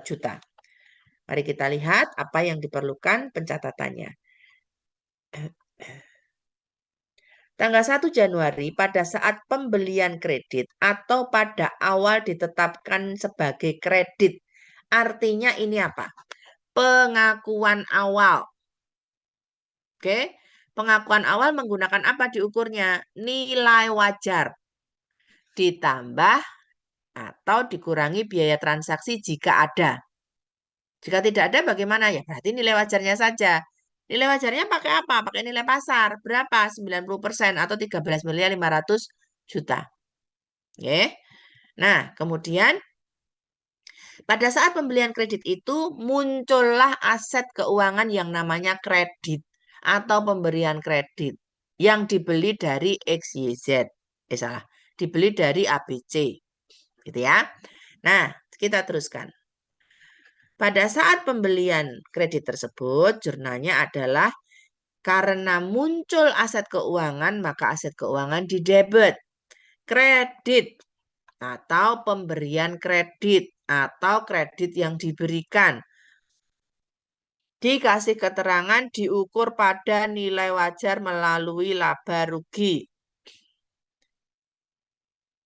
juta. Mari kita lihat apa yang diperlukan pencatatannya. Tanggal 1 Januari pada saat pembelian kredit atau pada awal ditetapkan sebagai kredit. Artinya ini apa? Pengakuan awal. Oke, pengakuan awal menggunakan apa diukurnya? Nilai wajar. Ditambah atau dikurangi biaya transaksi jika ada. Jika tidak ada bagaimana? Ya berarti nilai wajarnya saja. Nilai wajarnya pakai apa? Pakai nilai pasar. Berapa? 90% atau 13 miliar 500 juta. Oke. Nah, kemudian pada saat pembelian kredit itu muncullah aset keuangan yang namanya kredit atau pemberian kredit yang dibeli dari XYZ. Salah, dibeli dari ABC. Gitu ya. Nah, kita teruskan. Pada saat pembelian kredit tersebut, jurnalnya adalah karena muncul aset keuangan, maka aset keuangan didebet. Kredit atau pemberian kredit atau kredit yang diberikan. Dikasih keterangan diukur pada nilai wajar melalui laba rugi.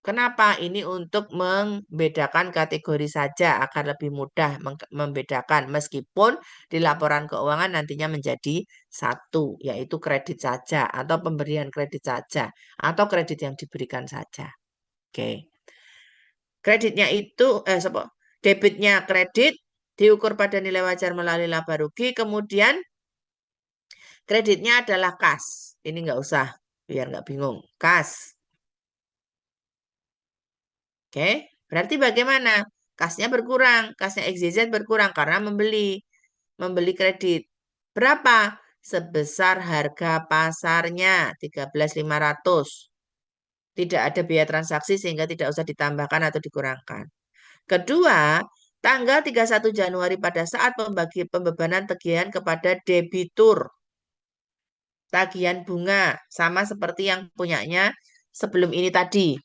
Kenapa? Ini untuk membedakan kategori saja agar lebih mudah membedakan meskipun di laporan keuangan nantinya menjadi satu, yaitu kredit saja atau pemberian kredit saja atau kredit yang diberikan saja. Oke. Kreditnya itu debitnya kredit diukur pada nilai wajar melalui laba rugi, kemudian kreditnya adalah kas. Ini nggak usah biar nggak bingung. Kas. Oke, berarti bagaimana? Kasnya berkurang, kasnya XYZ berkurang karena membeli kredit. Berapa? Sebesar harga pasarnya 13.500. Tidak ada biaya transaksi sehingga tidak usah ditambahkan atau dikurangkan. Kedua, tanggal 31 Januari pada saat pembebanan tagihan kepada debitur. Tagihan bunga sama seperti yang punyanya sebelum ini tadi.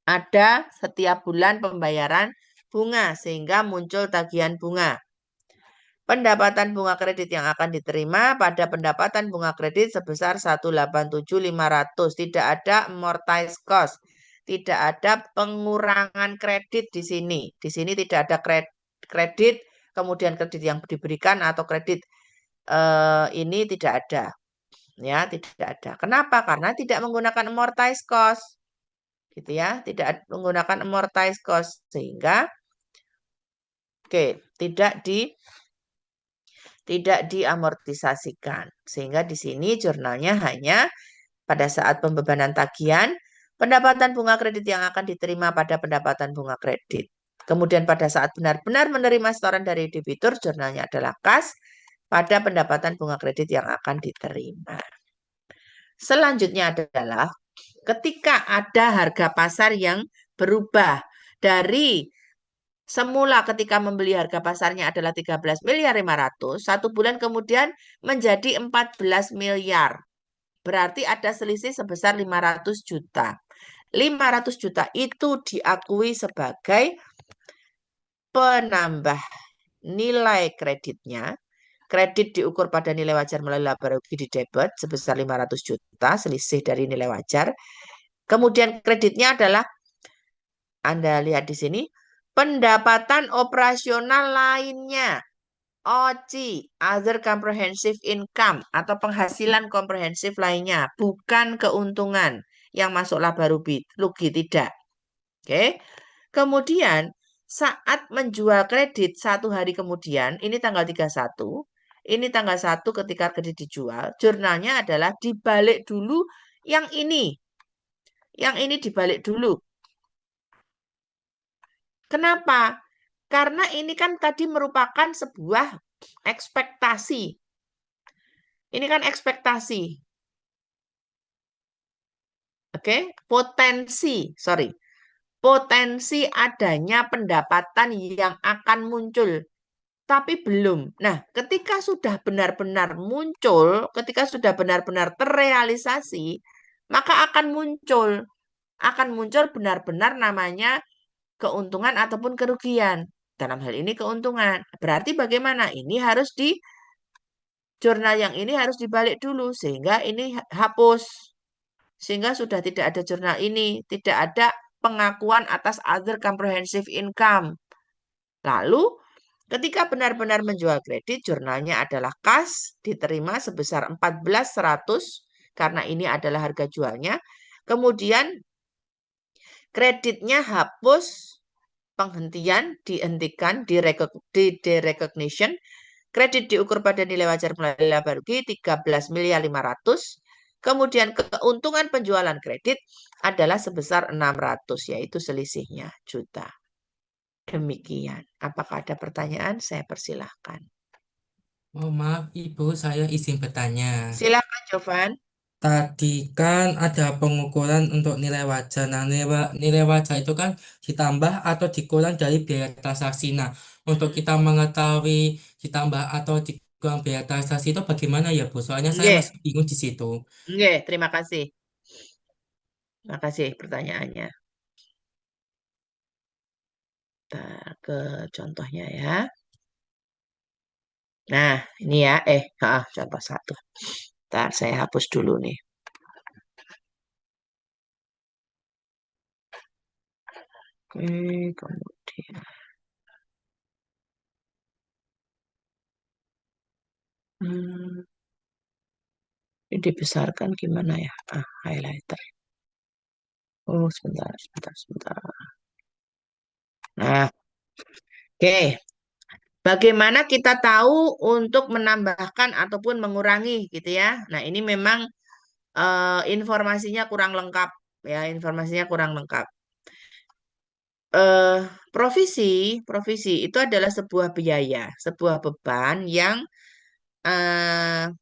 Ada setiap bulan pembayaran bunga sehingga muncul tagihan bunga. Pendapatan bunga kredit yang akan diterima pada pendapatan bunga kredit sebesar 187.500. Tidak ada amortized cost. Tidak ada pengurangan kredit di sini. Di sini tidak ada kredit, kemudian kredit yang diberikan atau kredit ini tidak ada. Ya, tidak ada. Kenapa? Karena tidak menggunakan amortized cost. Gitu ya, tidak menggunakan amortized cost sehingga tidak diamortisasikan. Sehingga di sini jurnalnya hanya pada saat pembebanan tagihan pendapatan bunga kredit yang akan diterima pada pendapatan bunga kredit. Kemudian pada saat benar-benar menerima setoran dari debitur, jurnalnya adalah kas. pada pendapatan bunga kredit yang akan diterima. Selanjutnya adalah ketika ada harga pasar yang berubah dari semula ketika membeli harga pasarnya adalah 13.500.000, 1 bulan kemudian menjadi 14 miliar. Berarti ada selisih sebesar 500 juta. 500 juta itu diakui sebagai penambah nilai kreditnya. Kredit diukur pada nilai wajar melalui laba rugi di debit sebesar 500 juta, selisih dari nilai wajar. Kemudian kreditnya adalah, Anda lihat di sini, pendapatan operasional lainnya. OCI, Other Comprehensive Income, atau penghasilan komprehensif lainnya, bukan keuntungan yang masuk laba rugi, tidak. Oke. Kemudian saat menjual kredit 1 hari kemudian, ini tanggal 31, ini tanggal 1 ketika kredit dijual, jurnalnya adalah dibalik dulu yang ini. Yang ini dibalik dulu. Kenapa? Karena ini kan tadi merupakan sebuah ekspektasi. Ini kan ekspektasi. Oke, potensi adanya pendapatan yang akan muncul, tapi belum. Nah, ketika sudah benar-benar muncul, ketika sudah benar-benar terrealisasi, maka akan muncul benar-benar namanya keuntungan ataupun kerugian. Dalam hal ini keuntungan. Berarti bagaimana? Ini harus jurnal yang ini harus dibalik dulu sehingga ini hapus. Sehingga sudah tidak ada jurnal ini, tidak ada pengakuan atas other comprehensive income. Lalu ketika benar-benar menjual kredit, jurnalnya adalah kas, diterima sebesar 14.100 karena ini adalah harga jualnya. Kemudian kreditnya hapus, penghentian, dihentikan, di-recognition. Kredit diukur pada nilai wajar melalui laba rugi 13.500.000. Kemudian keuntungan penjualan kredit adalah sebesar 600, yaitu selisihnya juta. Demikian. Apakah ada pertanyaan? Saya persilahkan. Oh, maaf Ibu, saya izin bertanya. Silakan, Jovan. Tadi kan ada pengukuran untuk nilai wajar. Nah, nilai wajar itu kan ditambah atau dikurang dari biaya transaksi. Nah, untuk kita mengetahui ditambah atau dikurang biaya transaksi itu bagaimana ya, Bu? Soalnya saya Nggih, masih bingung di situ. nggih, terima kasih. Terima kasih pertanyaannya. Kita ke contohnya ya. Nah, ini ya, contoh 1. Ntar saya hapus dulu nih. Oke, kemudian. Ini dibesarkan gimana ya? Highlighter. Oh, sebentar. Nah, oke. Bagaimana kita tahu untuk menambahkan ataupun mengurangi gitu ya? Nah, ini memang informasinya kurang lengkap ya, informasinya kurang lengkap. Eh, provisi itu adalah sebuah biaya, sebuah beban yang eh,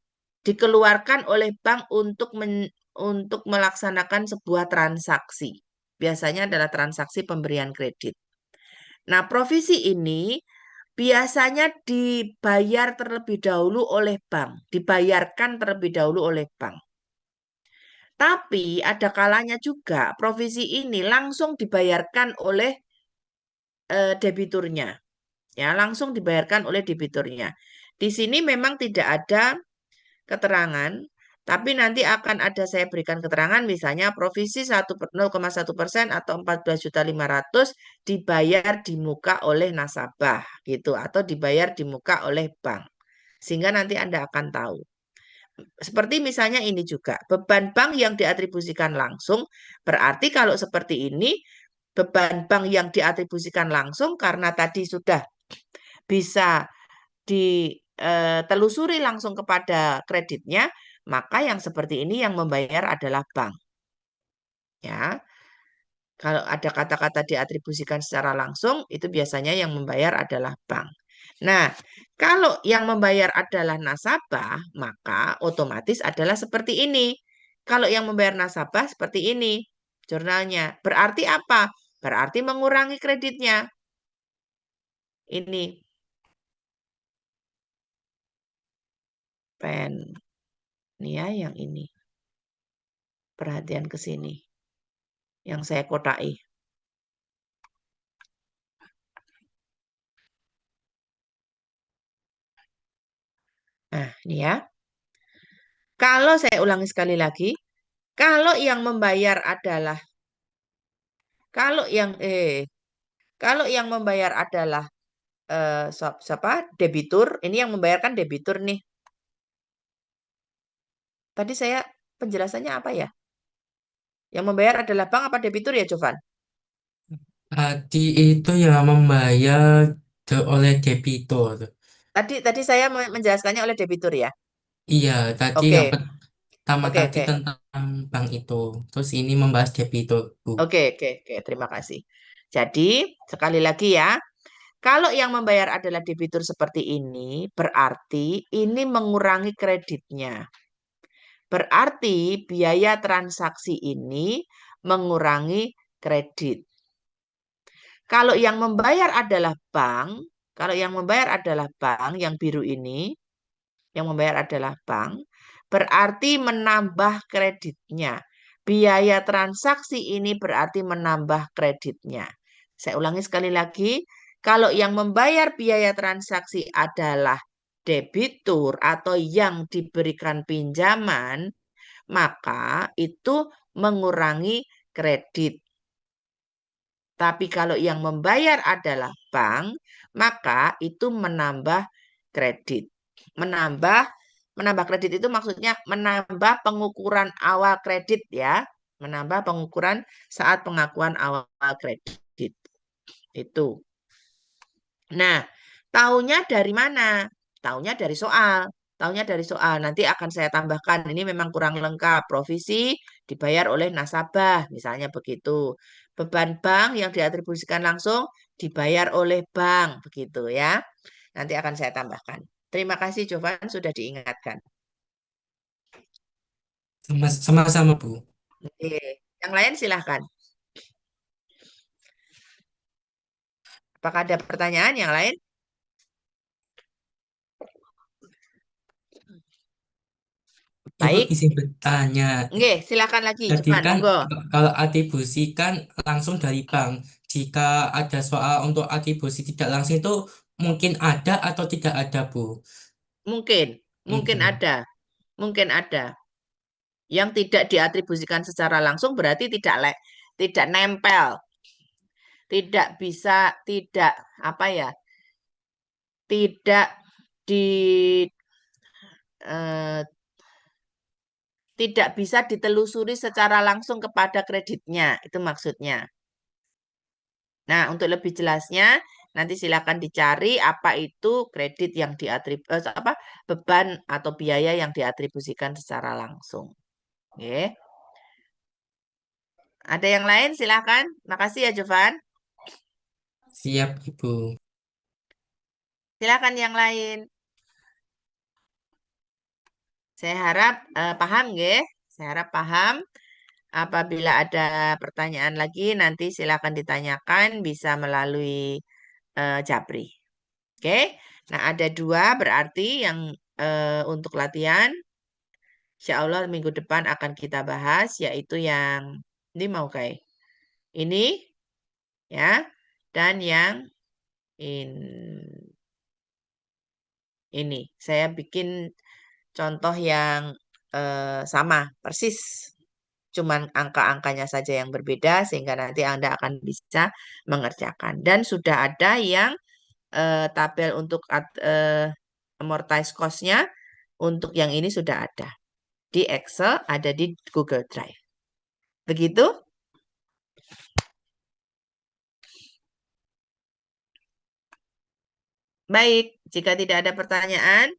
dikeluarkan oleh bank untuk melaksanakan sebuah transaksi. Biasanya adalah transaksi pemberian kredit. Nah, provisi ini biasanya dibayar terlebih dahulu oleh bank, dibayarkan terlebih dahulu oleh bank. Tapi ada kalanya juga provisi ini langsung dibayarkan oleh debiturnya, ya langsung dibayarkan oleh debiturnya. Di sini memang tidak ada keterangan, tapi nanti akan ada saya berikan keterangan, misalnya provisi 0,1% atau 14.500.000 dibayar di muka oleh nasabah gitu, atau dibayar di muka oleh bank, sehingga nanti Anda akan tahu. Seperti misalnya ini juga, beban bank yang diatribusikan langsung, berarti kalau seperti ini, beban bank yang diatribusikan langsung karena tadi sudah bisa ditelusuri langsung kepada kreditnya, maka yang seperti ini yang membayar adalah bank. Ya, kalau ada kata-kata diatribusikan secara langsung, itu biasanya yang membayar adalah bank. Nah, kalau yang membayar adalah nasabah, maka otomatis adalah seperti ini. Kalau yang membayar nasabah seperti ini jurnalnya. Berarti apa? Berarti mengurangi kreditnya. Ini pen. Ini ya yang ini. Perhatian ke sini. Yang saya kotai. Nah, ini ya. Kalau saya ulangi sekali lagi, kalau yang membayar adalah kalau yang kalau yang membayar adalah siapa? Debitur. Ini yang membayarkan debitur nih. Tadi saya penjelasannya apa ya? Yang membayar adalah bank apa debitur ya, Jovan? Tadi itu yang membayar oleh debitur. Tadi saya menjelaskannya oleh debitur ya. Iya, tadi yang Oke, pertama oke, tadi oke. tentang bank itu. Terus ini membahas debitur, Bu. Oke, oke, oke. Terima kasih. Jadi, sekali lagi ya, kalau yang membayar adalah debitur seperti ini, berarti ini mengurangi kreditnya. Berarti biaya transaksi ini mengurangi kredit. Kalau yang membayar adalah bank, kalau yang membayar adalah bank, yang biru ini, yang membayar adalah bank, berarti menambah kreditnya. Biaya transaksi ini berarti menambah kreditnya. Saya ulangi sekali lagi, kalau yang membayar biaya transaksi adalah debitur atau yang diberikan pinjaman, maka itu mengurangi kredit. Tapi kalau yang membayar adalah bank, maka itu menambah kredit. Menambah menambah kredit itu maksudnya menambah pengukuran awal kredit ya. Menambah pengukuran saat pengakuan awal kredit. Itu. Nah, taunya dari mana? Taunya dari soal. Taunya dari soal. Nanti akan saya tambahkan. Ini memang kurang lengkap. Provisi dibayar oleh nasabah, misalnya begitu. Beban bank yang diatribusikan langsung dibayar oleh bank, begitu ya. Nanti akan saya tambahkan. Terima kasih Jovan sudah diingatkan. Sama-sama, Bu. Oke. Yang lain silahkan. Apakah ada pertanyaan yang lain? Ibu Baik. izin bertanya. Oke, silakan lagi, Jadi Jovan. kan Monggo. kalau atribusi kan langsung dari bank. Jika ada soal untuk atribusi tidak langsung itu mungkin ada atau tidak ada, Bu. Mungkin, mungkin Mungkin. ada. Mungkin ada. Yang tidak diatribusikan secara langsung berarti tidak nempel, tidak bisa, tidak apa ya, tidak di eh, tidak bisa ditelusuri secara langsung kepada kreditnya, itu maksudnya. Nah, untuk lebih jelasnya nanti silakan dicari apa itu kredit yang apa beban atau biaya yang diatribusikan secara langsung. Oke. Ada yang lain silakan. Makasih ya Jovan. Siap, Ibu. Silakan yang lain. Saya harap paham ya. Saya harap paham. Apabila ada pertanyaan lagi nanti silakan ditanyakan bisa melalui Japri. Oke. Nah, ada dua berarti yang untuk latihan. Insya Allah minggu depan akan kita bahas yaitu yang ini mau kayak ini ya dan yang ini. Saya bikin contoh yang sama persis. Cuman angka-angkanya saja yang berbeda sehingga nanti Anda akan bisa mengerjakan. Dan sudah ada yang tabel untuk amortize cost-nya untuk yang ini sudah ada. Di Excel, ada di Google Drive. Begitu? Baik, jika tidak ada pertanyaan,